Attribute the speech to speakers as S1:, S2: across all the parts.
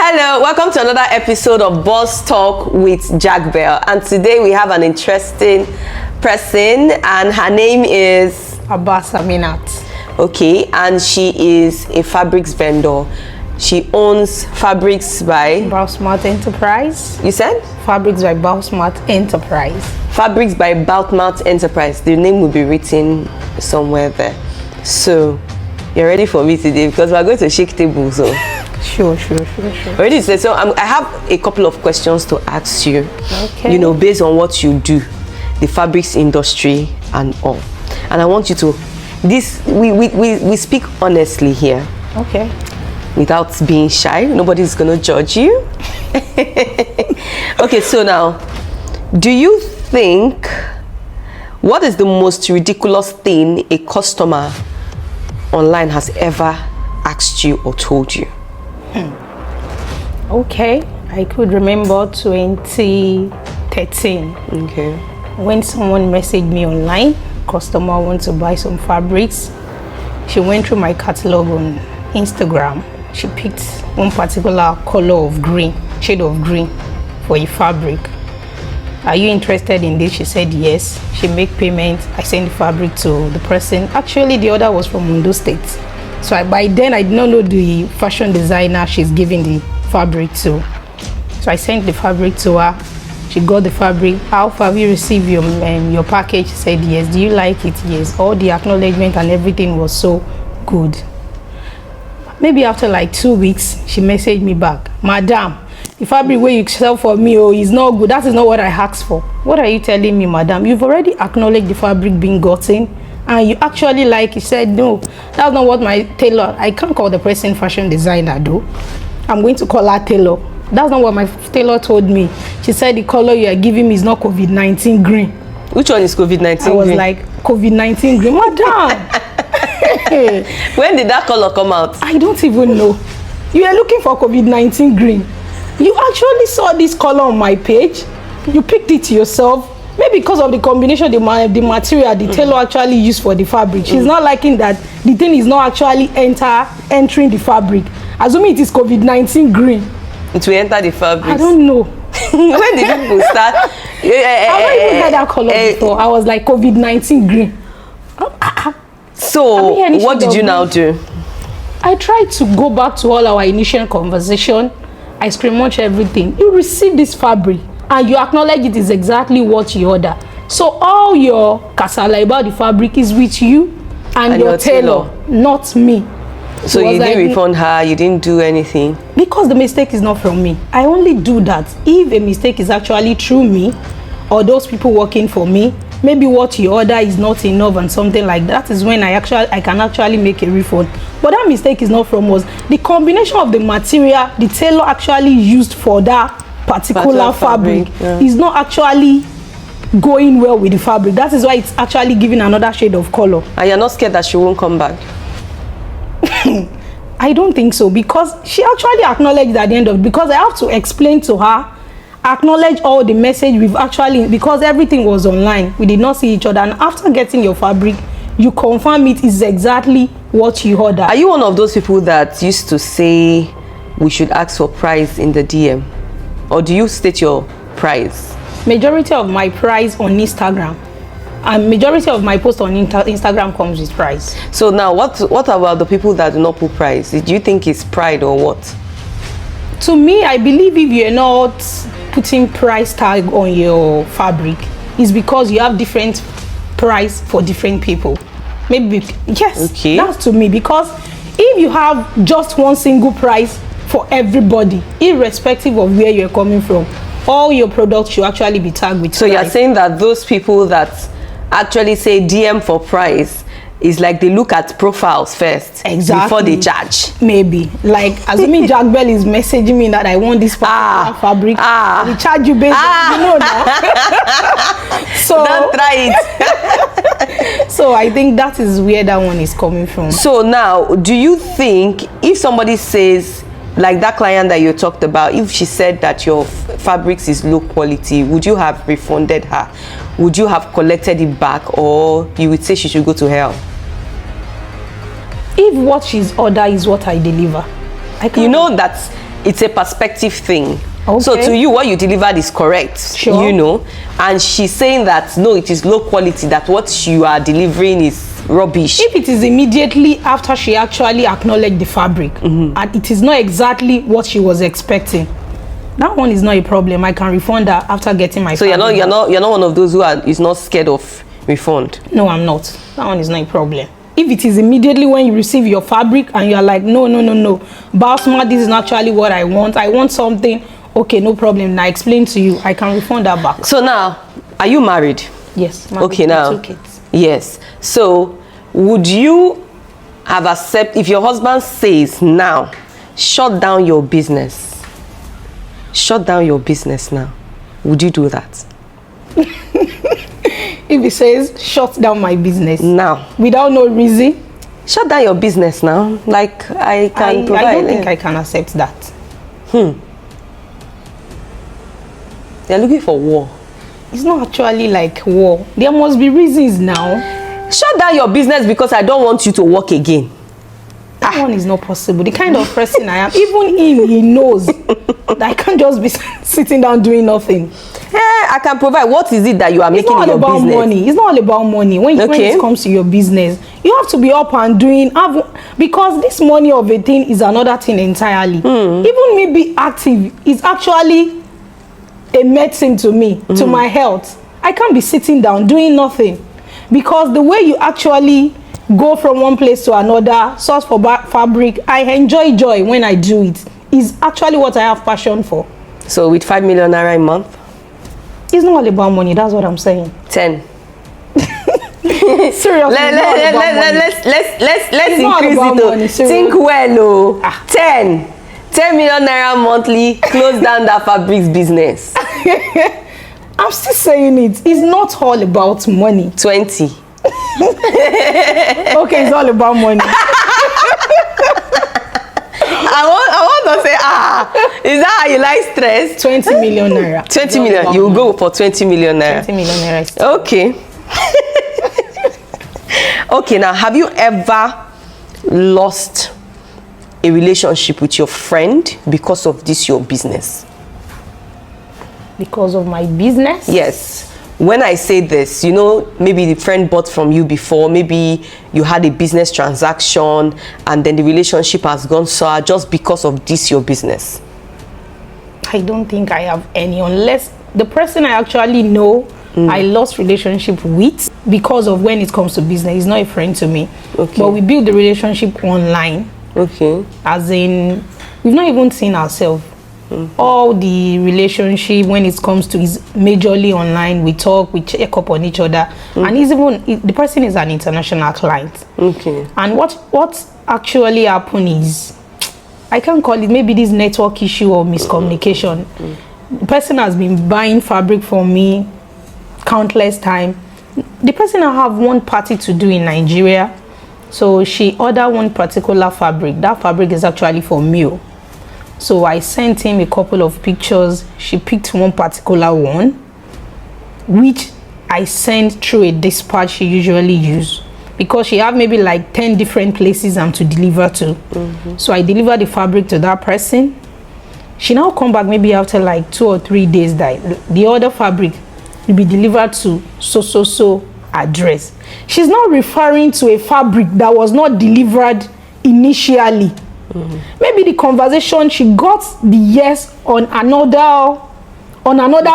S1: Hello, welcome to another episode of Boss Talk with Jack Bell, and today we have an interesting person, and her name is
S2: Abbas Aminat.
S1: Okay, and she is a fabrics vendor. She owns Fabrics by
S2: Bausmart Enterprise.
S1: You said?
S2: Fabrics by Bausmart Enterprise.
S1: Fabrics by Bausmart Enterprise. The name will be written somewhere there. So, you're ready for me today because we're going to shake tables. So.
S2: Sure.
S1: Ready to say, so I have a couple of questions to ask you.
S2: Okay.
S1: You know, based on what you do, the fabrics industry and all. And I want you to, we speak honestly here.
S2: Okay.
S1: Without being shy. Nobody's gonna judge you. Okay, so now, do you think, what is the most ridiculous thing a customer online has ever asked you or told you?
S2: Okay, I could remember 2013.
S1: Okay.
S2: When someone messaged me online, customer wants to buy some fabrics. She went through my catalog on Instagram. She picked one particular color of green, shade of green for a fabric. Are you interested in this? She said yes. She made payment. I sent the fabric to the person. Actually, the order was from Ondo State. So by then, I did not know the fashion designer she's giving the fabric to. So I sent the fabric to her. She got the fabric. How far have you received your package? She said yes. Do you like it? Yes. All the acknowledgement and everything was so good. Maybe after like 2 weeks, she messaged me back. Madam, the fabric where you sell for me is not good. That is not what I asked for. What are you telling me, madam? You've already acknowledged the fabric being gotten and you actually like it. She said, no, that's not what my tailor, I can't call the person fashion designer though. I'm going to call her tailor. That's not what my tailor told me. She said the color you are giving me is not COVID-19 green.
S1: Which one is COVID-19 green?
S2: I was like, COVID-19 green, madam.
S1: When did that color come out?
S2: I don't even know. You are looking for COVID-19 green. You actually saw this color on my page. You picked it yourself. Maybe because of the combination, the material the tailor actually used for the fabric. She's not liking that the thing is not actually entering the fabric. Assuming it is COVID-19 green.
S1: It will enter the fabric.
S2: I don't know.
S1: When did people start?
S2: I've not even had that color before. I was like COVID-19 green.
S1: So, what did you now do?
S2: I tried to go back to all our initial conversation. I screen watch everything. You received this fabric and you acknowledge it is exactly what you order. So all your kasala about the fabric is with you and your tailor, not me.
S1: So you didn't refund her, you didn't do anything?
S2: Because the mistake is not from me. I only do that if a mistake is actually through me or those people working for me. Maybe what you order is not enough and something like that is when I can actually make a refund. But that mistake is not from us. The combination of the material the tailor actually used for that particular fabric is not actually going well with the fabric. That is why it's actually giving another shade of color.
S1: And you're not scared that she won't come back?
S2: I don't think so, because she actually acknowledged at the end of it, because I have to explain to her, acknowledge all the message we've actually, because everything was online, we did not see each other, and after getting your fabric you confirm it is exactly what you ordered. Are
S1: you one of those people that used to say we should ask for price in the DM, or do you state your price?
S2: Majority of my price on Instagram and majority of my post on Instagram comes with price.
S1: So now what about the people that do not put price? Do you think it's pride or what?
S2: To me, I believe if you're not putting price tag on your fabric, it's because you have different price for different people. Maybe yes,
S1: okay.
S2: That's to me, because if you have just one single price for everybody, irrespective of where you're coming from, all your products should actually be tagged with
S1: so
S2: price.
S1: You're saying that those people that actually say DM for price is like they look at profiles first before they charge?
S2: Maybe, like assuming Jack Bell is messaging me that I want this fabric, we charge you based on, you know that. So
S1: don't try it.
S2: So I think that is where that one is coming from.
S1: So now, do you think if somebody says, like that client that you talked about, if she said that your fabrics is low quality, would you have refunded her? Would you have collected it back, or you would say she should go to hell?
S2: If what she's ordered is what I deliver, I can't.
S1: You know that it's a perspective thing.
S2: Okay.
S1: So to you, what you delivered is correct,
S2: Sure.
S1: you know, and she's saying that no, it is low quality, that what you are delivering is rubbish.
S2: If it is immediately after she actually acknowledged the fabric, and it is not exactly what she was expecting, that one is not a problem. I can refund her after getting my
S1: So
S2: fabric.
S1: you're not one of those who is not scared of refund.
S2: No, I'm not. That one is not a problem. If it is immediately when you receive your fabric and you are like, no, Basma, this is not actually what I want something. Okay, no problem. Now I explain to you, I can refund that back.
S1: So now, are you married?
S2: Yes.
S1: Okay, now.
S2: 2 kids.
S1: Yes. So would you have accepted if your husband says now, shut down your business? Shut down your business now. Would you do that?
S2: If he says, shut down my business
S1: Now.
S2: without no reason,
S1: Shut down your business now. Like I can provide.
S2: I don't think I can accept that.
S1: They're looking for war.
S2: It's not actually like war. There must be reasons now.
S1: Shut down your business because I don't want you to work again.
S2: That one is not possible. The kind of person I am, even him, he knows that I can't just be sitting down doing nothing.
S1: I can provide. What is it that you are
S2: It's
S1: making
S2: not
S1: in
S2: all
S1: your
S2: about
S1: business?
S2: money. It's not all about money. When
S1: Okay.
S2: it comes to your business, you have to be up and doing. Because this money of a thing is another thing entirely. Even me be active is actually a medicine to me, to my health. I can't be sitting down doing nothing, because the way you actually go from one place to another, source for fabric, I enjoy joy when I do it. Is actually what I have passion for.
S1: So with 5 million naira a month,
S2: It's not all about money. That's what I'm saying.
S1: 10.
S2: Seriously,
S1: Let's
S2: not
S1: increase
S2: about
S1: it. Oh.
S2: money, seriously.
S1: Think well, oh. 10 million naira monthly. Close down that fabrics business.
S2: I'm still saying it. It's not all about money.
S1: 20.
S2: Okay, it's all about money.
S1: I want to say, is that how you like stress?
S2: 20 million naira.
S1: 20 million. You will go for 20 million naira.
S2: 20 million naira.
S1: Okay. Okay, now have you ever lost a relationship with your friend because of this your business?
S2: Because of my business?
S1: Yes. When I say this, you know, maybe the friend bought from you before, maybe you had a business transaction and then the relationship has gone sour just because of this your business.
S2: I don't think I have any, unless the person I actually know I lost relationship with because of when it comes to business. He's not a friend to me.
S1: Okay.
S2: But we build the relationship online.
S1: Okay.
S2: As in, we've not even seen ourselves. All the relationship when it comes to is majorly online. We talk, we check up on each other, and the person is an international client.
S1: Okay.
S2: And what actually happened is, I can't call it, maybe this network issue or miscommunication. The person has been buying fabric from me countless time. The person I have one party to do in Nigeria, so she ordered one particular fabric. That fabric is actually for me. So I sent him a couple of pictures. She picked one particular one, which I sent through a dispatch she usually use, because she have maybe like 10 different places I'm to deliver to. So I deliver the fabric to that person. She now come back maybe after like 2 or 3 days that the other fabric will be delivered to so address. She's not referring to a fabric that was not delivered initially. Maybe the conversation she got the yes on another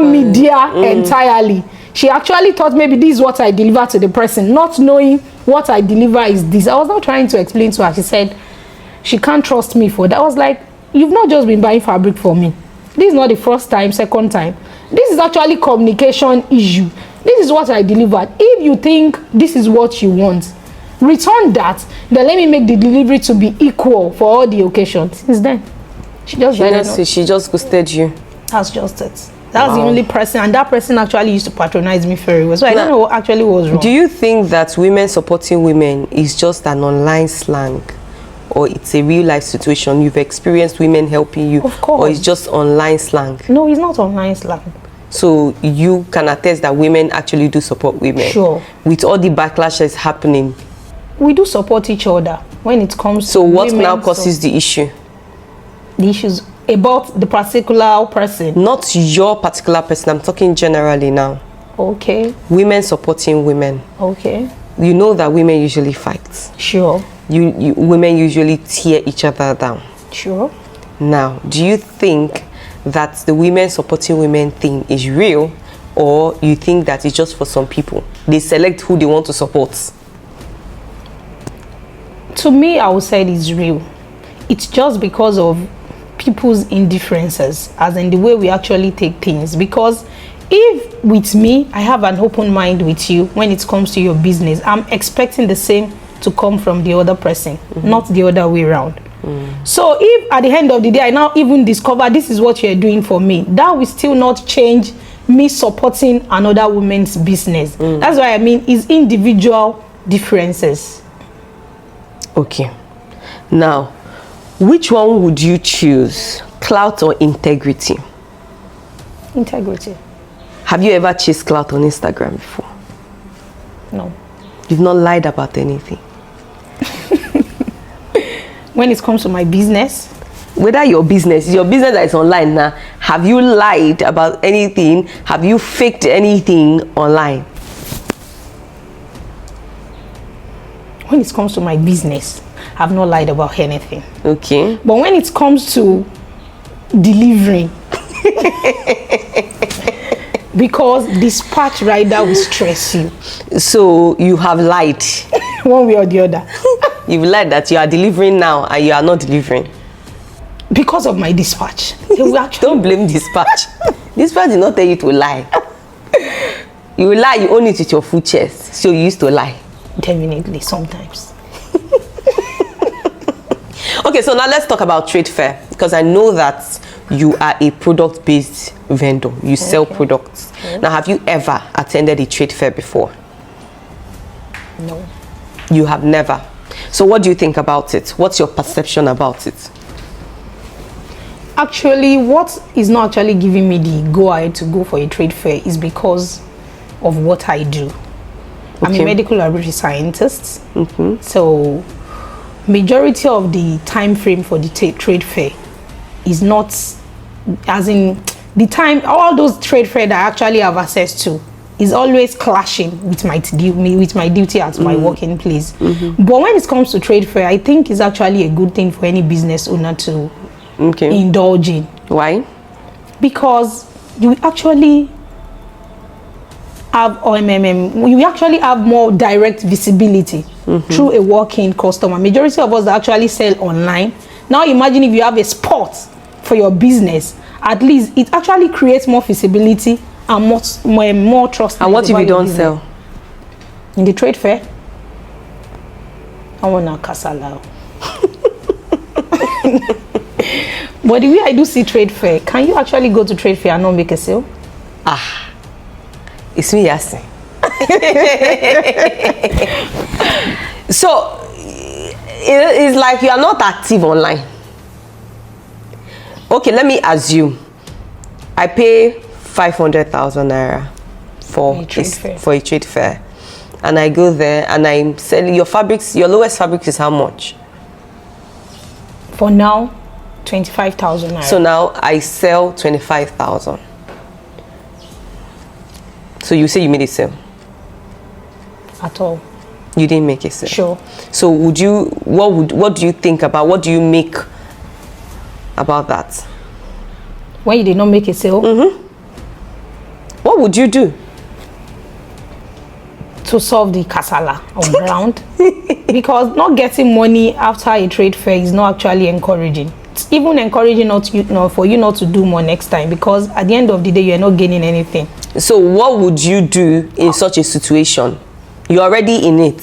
S2: media entirely. She actually thought maybe this is what I deliver to the person, not knowing what I deliver is this. I was not trying to explain to her. She said she can't trust me for that. I was like, you've not just been buying fabric for me. This is not the first time, second time. This is actually communication issue. This is what I delivered. If you think this is what you want, return that, then let me make the delivery to be equal for all the occasions. Since then, she just
S1: ghosted you.
S2: That's just it. That's the only person, and that person actually used to patronize me very well. So I don't know what actually was wrong.
S1: Do you think that women supporting women is just an online slang, or it's a real life situation? You've experienced women helping you,
S2: Of course.
S1: or it's just online slang?
S2: No, it's not online slang.
S1: So you can attest that women actually do support women.
S2: Sure.
S1: With all the backlash that's happening.
S2: We do support each other when it comes
S1: So
S2: to
S1: what
S2: women,
S1: now causes the issue?
S2: the issues About the particular person.
S1: Not your particular person. I'm talking generally now.
S2: Okay.
S1: Women supporting women.
S2: Okay.
S1: You know that women usually fight.
S2: Sure.
S1: Women usually tear each other down.
S2: Sure.
S1: Now, do you think that the women supporting women thing is real, or you think that it's just for some people? They select who they want to support.
S2: To me, I would say it is real. It's just because of people's indifferences, as in the way we actually take things. Because if with me, I have an open mind with you when it comes to your business, I'm expecting the same to come from the other person, not the other way around. So if at the end of the day I now even discover this is what you're doing for me, that will still not change me supporting another woman's business. That's why I mean it's individual differences.
S1: Okay. Now, which one would you choose? Clout or integrity?
S2: Integrity.
S1: Have you ever chased clout on Instagram before?
S2: No.
S1: You've not lied about anything?
S2: When it comes to my business,
S1: whether your business that is online now, have you lied about anything? Have you faked anything online?
S2: When it comes to my business, I've not lied about anything.
S1: Okay.
S2: But when it comes to delivering, because dispatch rider will stress you.
S1: So you have lied.
S2: One way or the other.
S1: You've lied that you are delivering now and you are not delivering.
S2: Because of my dispatch. They will actually
S1: Don't blame dispatch. Dispatch did not tell you to lie. You lie, you own it with your full chest. So you used to lie.
S2: Definitely, sometimes.
S1: Okay, so now let's talk about trade fair, because I know that you are a product-based vendor. You sell products. Now, have you ever attended a trade fair before?
S2: No.
S1: You have never. So what do you think about it? What's your perception about it?
S2: Actually, what is not actually giving me the go-ahead to go for a trade fair is because of what I do. I'm a medical laboratory scientist. So majority of the time frame for the trade fair is not, as in the time, all those trade fair that I actually have access to is always clashing with my duty at my working place. But when it comes to trade fair, I think it's actually a good thing for any business owner to indulge in.
S1: Why?
S2: Because you actually have we actually have more direct visibility through a walk-in customer. Majority of us that actually sell online. Now imagine if you have a spot for your business, at least it actually creates more visibility and more trust.
S1: And what if you don't sell?
S2: In the trade fair, I want to kasala. But the way I do see trade fair, can you actually go to trade fair and not make a sale?
S1: It's me asking. So it's like you are not active online. Okay, let me assume I pay 500,000 naira for a trade fair, and I go there and I'm selling your fabrics. Your lowest fabric is how much?
S2: For now, 25,000 naira.
S1: So now I sell 25,000. So you say you made a sale?
S2: At all.
S1: You didn't make a sale?
S2: Sure.
S1: So what do you think about, what do you make about that?
S2: When you did not make a sale?
S1: What would you do?
S2: To solve the kasala on ground. Because not getting money after a trade fair is not actually encouraging. It's even encouraging for you not to do more next time, because at the end of the day you're not gaining anything. So
S1: what would you do in such a situation? You're already in it.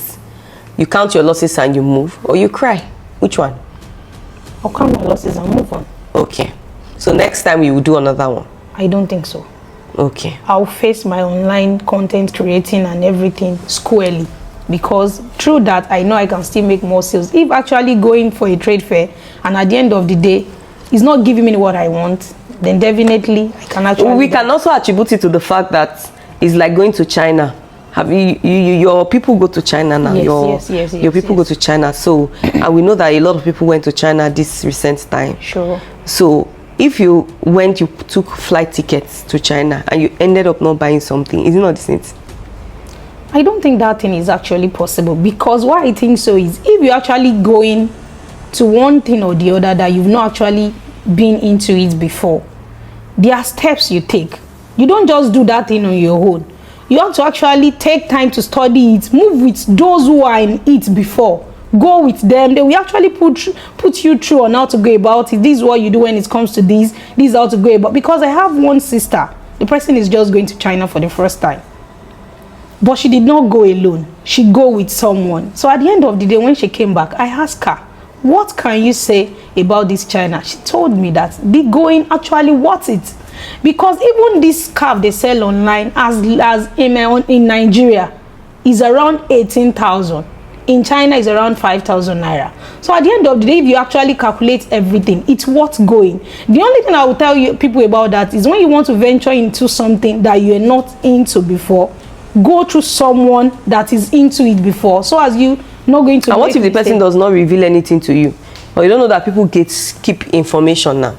S1: You count your losses and you move, or you cry? Which one?
S2: I'll count my losses and move on.
S1: Okay. So next time you will do another one?
S2: I don't think so.
S1: Okay.
S2: I'll face my online content creating and everything squarely, because through that I know I can still make more sales. If actually going for a trade fair and at the end of the day it's not giving me what I want, then definitely I can actually.
S1: We can also attribute it to the fact that it's like going to China. Have your people go to China now?
S2: Yes,
S1: your people go to China. So and we know that a lot of people went to China this recent time.
S2: Sure.
S1: So if you took flight tickets to China and you ended up not buying something, is it not the same thing?
S2: I don't think that thing is actually possible, because why I think so is if you're actually going to one thing or the other that you've not actually been into it before, there are steps you take. You don't just do that thing on your own. You have to actually take time to study it, move with those who are in it before, go with them. They will actually put you through on how to go about it. This is what you do when it comes to this is how to go about. Because I have one sister, the person is just going to China for the first time, but she did not go alone. She go with someone. So at the end of the day, when she came back, I asked her, what can you say about this China? She told me that the going actually worth it, because even this scarf they sell online as in Nigeria is around 18,000. In China is around 5,000 naira. So at the end of the day, if you actually calculate everything, it's worth going. The only thing I will tell you people about that is when you want to venture into something that you're not into before, go through someone that is into it before, so as you not going to.
S1: And what if the person does not reveal anything to you, or you don't know that people keep information now?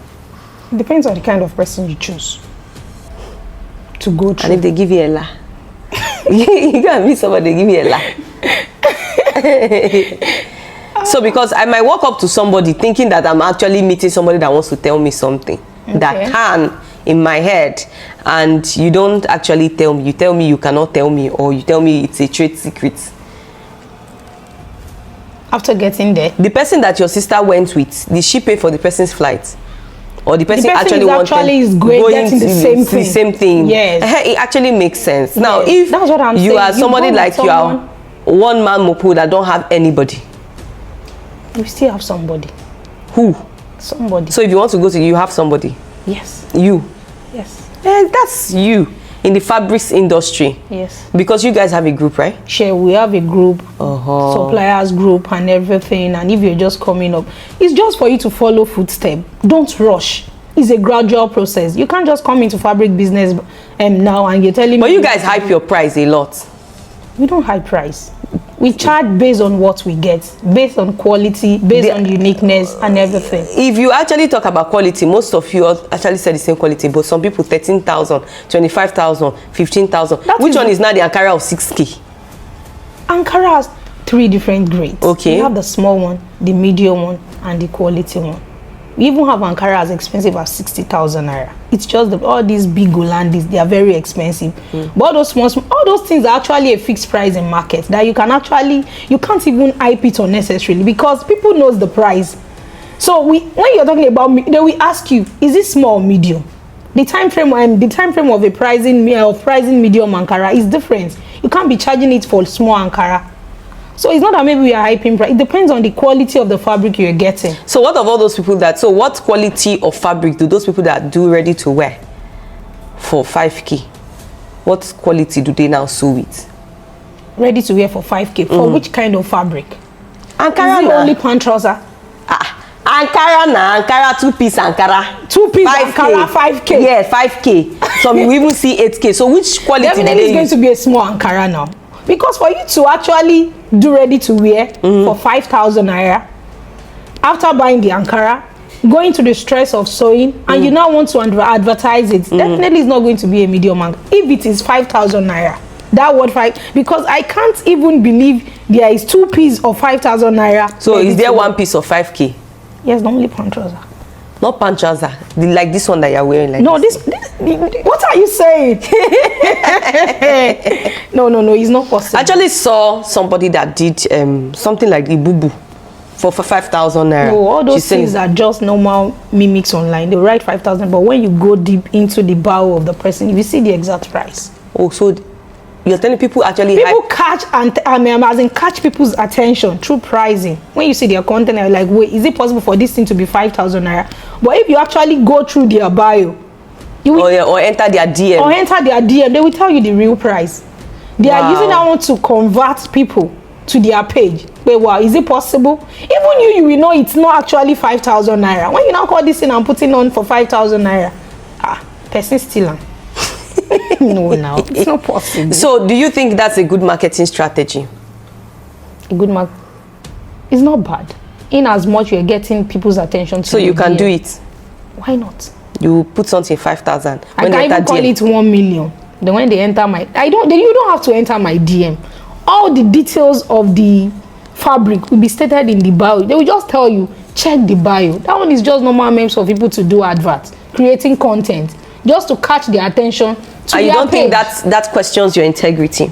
S2: It depends on the kind of person you choose to go through.
S1: And if they give you a lie, you gotta meet somebody, they give you a lie. So because I might walk up to somebody thinking that I'm actually meeting somebody that wants to tell me something, that can in my head, and you don't actually tell me. You tell me you cannot tell me, or you tell me it's a trade secret.
S2: After getting there,
S1: the person that your sister went with, did she pay for the person's flight? Or the person actually
S2: is going to the same thing.
S1: Yes. It actually makes sense. Now,
S2: yes.
S1: if
S2: that's what I'm
S1: you
S2: saying.
S1: are somebody like you are one man mopo that don't have anybody,
S2: you still have somebody.
S1: Who?
S2: Somebody.
S1: So if you want to go to, you have somebody.
S2: Yes.
S1: You.
S2: Yes.
S1: That's you in the fabrics industry.
S2: Yes.
S1: Because you guys have a group, right?
S2: Sure, we have a group, suppliers group and everything. And if you're just coming up, it's just for you to follow footsteps. Don't rush. It's a gradual process. You can't just come into fabric business now and you're telling me.
S1: But you guys hype your price a lot.
S2: We don't hype price. We charge based on what we get, based on quality, based on uniqueness and everything.
S1: If you actually talk about quality, most of you actually say the same quality, but some people 13,000, 25,000, 15,000. Which one is now the Ankara of 6K?
S2: Ankara has 3 different grades.
S1: Okay.
S2: We have the small one, the medium one, and the quality one. We even have Ankara as expensive as 60,000 naira. It's just that all these big Golandis, they are very expensive. But all those small, all those things are actually a fixed price in market that you can't even hype it unnecessarily, because people knows the price. So when you're talking about, they will ask you, is it small or medium? The time frame of a pricing medium Ankara is different. You can't be charging it for small Ankara. So it's not that maybe we are hyping price. It depends on the quality of the fabric you're getting.
S1: So what of all those people so what quality of fabric do those people that do ready to wear for 5K, what quality do they now sew with?
S2: Ready to wear for 5K? For which kind of fabric?
S1: Ankara.
S2: Is it only pant trouser?
S1: Ankara 2-piece Ankara.
S2: 2-piece Ankara 5K.
S1: Yeah, 5K. Some you even see 8K. So which quality
S2: definitely is going to be a small Ankara now. Because for you to actually do ready to wear for 5,000 naira, after buying the Ankara, going to the stress of sewing, and you now want to advertise it, definitely is not going to be a medium Ankara. If it is 5,000 naira, that word 5, because I can't even believe there is 2 pieces of 5,000 naira.
S1: So is there 1 piece of 5K?
S2: Yes, normally pant trouser.
S1: Not pant trouser, like this one that you're wearing. Like
S2: no, this what are you saying? No, it's not possible.
S1: I actually saw somebody that did something like the boo-boo for 5,000 naira.
S2: No, all those things are just normal mimics online. They write 5,000, but when you go deep into the bow of the person, you see the exact price.
S1: Oh, so you're telling people actually
S2: catch people's attention through pricing. When you see their content, you're like, wait, is it possible for this thing to be 5,000 naira? But if you actually go through their bio,
S1: or enter their DM,
S2: they will tell you the real price. They are using that one to convert people to their page. Wait, wow, is it possible? Even you will know it's not actually 5,000 naira. When you now call this thing and putting on for 5,000 naira, person stealing. No, it's not possible.
S1: So do you think that's a good marketing strategy?
S2: A good it's not bad, in as much you're getting people's attention to.
S1: So you can do it.
S2: Why not?
S1: You put something 5,000.
S2: I can even call it 1 million. Then when they enter my, you don't have to enter my DM. All the details of the fabric will be stated in the bio. They will just tell you, check the bio. That one is just normal memes for people to do adverts, creating content, just to catch their attention.
S1: And you don't think that questions your integrity?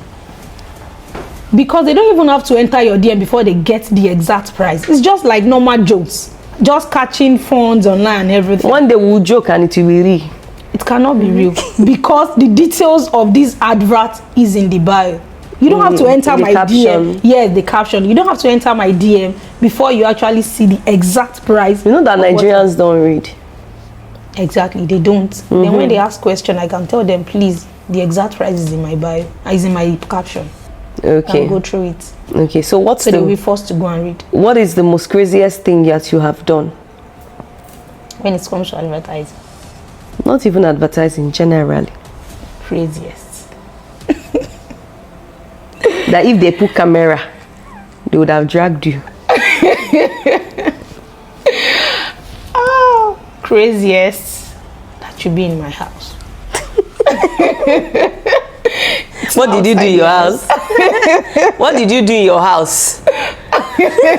S2: Because they don't even have to enter your DM before they get the exact price. It's just like normal jokes, just catching funds online and everything.
S1: One day we'll joke and it will be real.
S2: It cannot be real because the details of this advert is in the bio. You don't have to enter my DM. Yes, the caption. You don't have to enter my DM before you actually see the exact price.
S1: You know that Nigerians don't read.
S2: Exactly, they don't. Then when they ask question, I can tell them, please, the exact price is in my bio, is in my caption.
S1: Okay.
S2: I'll go through it.
S1: Okay, so
S2: they'll be forced to go and read.
S1: What is the most craziest thing that you have done?
S2: When it comes to advertising.
S1: Not even advertising, generally.
S2: Craziest.
S1: That if they put camera, they would have dragged you.
S2: Oh, craziest. That should be in my house.
S1: What did you do in your house? What did you do in your house?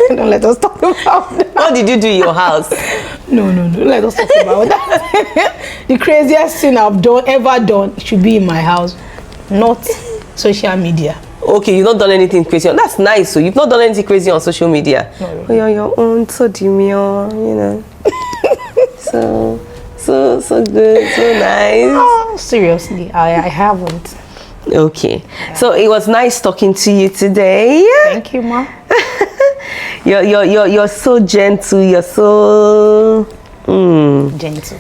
S2: Don't let us talk about that.
S1: What did you do in your house?
S2: No, let us talk about that. The craziest thing I've ever done should be in my house, not social media.
S1: Okay, you've not done anything crazy. That's nice. So you've not done anything crazy on social media.
S2: No, really.
S1: Oh, you're on your own, so demure, you know. so good, so nice.
S2: Oh, seriously, I haven't.
S1: Okay, so it was nice talking to you today.
S2: Thank you, ma.
S1: You're so gentle. You're so
S2: gentle.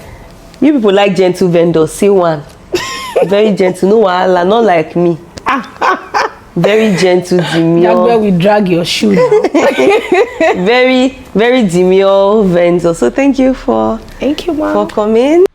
S1: You people like gentle vendors. See one, very gentle. No wahala, not like me. Very gentle, demure.
S2: That's where we drag your shoe now.
S1: Very, very demure vendor. So thank you for
S2: coming.